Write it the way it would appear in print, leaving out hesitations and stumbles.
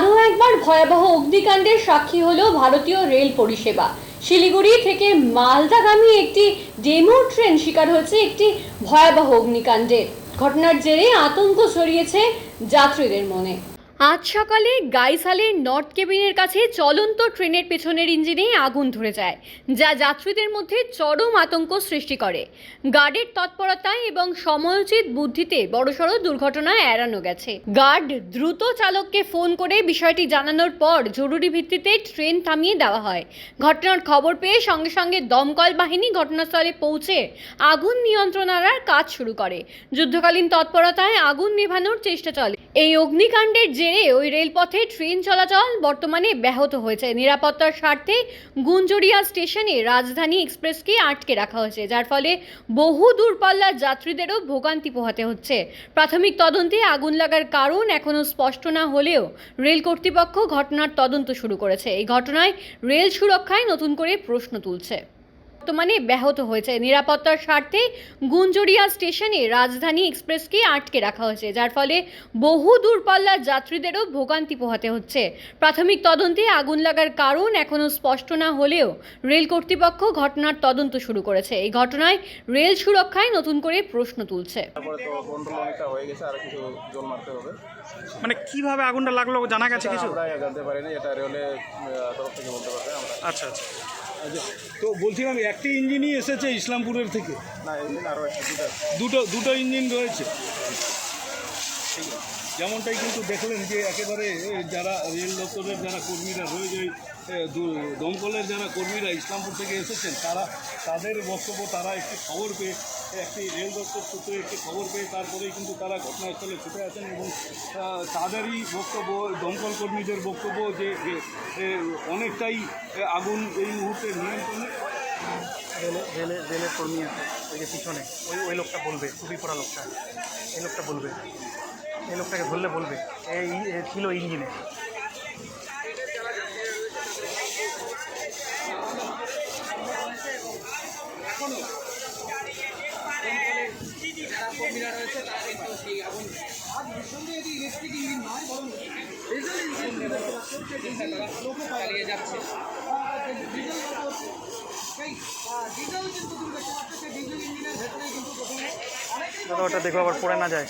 আরও একবার ভয়াবহ অগ্নিকাণ্ডের সাক্ষী হলো ভারতীয় রেল পরিষেবা। শিলিগুড়ি থেকে মালদাগামী একটি ডেমো ট্রেন শিকার হয়েছে একটি ভয়াবহ অগ্নিকাণ্ডের। ঘটনার জেরে আতঙ্ক ছড়িয়েছে যাত্রীদের মনে। আজ সকালে গাইসালের নর্থ কেবিনের কাছে চলন্ত ট্রেনের পেছনের ইঞ্জিনে আগুন ধরে যায়, যা যাত্রীদের মধ্যে চরম আতঙ্ক সৃষ্টি করে। গার্ডের তৎপরতায় এবং সময়োচিত বুদ্ধিতে বড়সড় দুর্ঘটনা এড়ানো গেছে। গার্ড দ্রুত চালককে ফোন করে বিষয়টি জানানোর পর জরুরি ভিত্তিতে ট্রেন থামিয়ে দেওয়া হয়। ঘটনার খবর পেয়ে সঙ্গে সঙ্গে দমকল বাহিনী ঘটনাস্থলে পৌঁছে আগুন নিয়ন্ত্রণ আনার কাজ শুরু করে। যুদ্ধকালীন তৎপরতায় আগুন নেভানোর চেষ্টা চলে। এই অগ্নিকাণ্ডের জেরে ওই রেলপথে ট্রেন চলাচল বর্তমানে ব্যাহত হয়েছে। নিরাপত্তার স্বার্থে গুঞ্জরিয়া স্টেশনে রাজধানী এক্সপ্রেসকে আটকে রাখা হয়েছে, যার ফলে বহু দূরপাল্লার যাত্রীদেরও ভোগান্তি পোহাতে হচ্ছে। প্রাথমিক তদন্তে আগুন লাগার কারণ এখনও স্পষ্ট না হলেও রেল কর্তৃপক্ষ ঘটনার তদন্ত শুরু করেছে। এই ঘটনায় রেল সুরক্ষায় নতুন করে প্রশ্ন তুলছে। বর্তমানে ব্যাহত হয়েছে। নিরাপত্তার স্বার্থে গুঞ্জরিয়া স্টেশনে রাজধানী এক্সপ্রেসকে আটকে রাখা হয়েছে, যার ফলে বহু দূরপাল্লার যাত্রীদেরও ভোগান্তি পোহাতে হচ্ছে। প্রাথমিক তদন্তে আগুন লাগার কারণ এখনও স্পষ্ট না হলেও রেল কর্তৃপক্ষ ঘটনার তদন্ত শুরু করেছে। এই ঘটনায় রেল সুরক্ষায় নতুন করে প্রশ্ন তুলছে। মানে কিভাবে আগুনটা লাগলো জানা গেছে কিছু? জানতে পারিনি, এটা রেলের তরফ থেকে বলতে পারবে আমরা। আচ্ছা আচ্ছা তো বলছিলাম একটি ইঞ্জিনই এসেছে ইসলামপুরের থেকে? না, ইঞ্জিন আরও একটা দুটো ইঞ্জিন রয়েছে। যেমনটাই কিন্তু দেখলেন যে একেবারে যারা রেল দপ্তরের যারা কর্মীরা রয়েছে, দমকলের যারা কর্মীরা ইসলামপুর থেকে এসেছেন, তাদের বক্তব্য, তারা একটি খবর পেয়ে, একটি রেল দপ্তর সূত্রে একটি খবর পেয়ে তারপরেই কিন্তু তারা ঘটনাস্থলে ছুটে আসেন এবং তাদেরই বক্তব্য, দমকল কর্মীদের বক্তব্য যে অনেকটাই আগুন এই মুহূর্তে নিয়ন্ত্রণে। রেলের কর্মী আছে ওই যে পিছনে, ওই লোকটা বলবে, টুপি পরা লোকটা, এই লোকটা বলবে, এই লোকটাকে ধরলে বলবে এই ছিল ইঞ্জিনে। দাদা ওটা দেখো আবার পড়ে না যায়।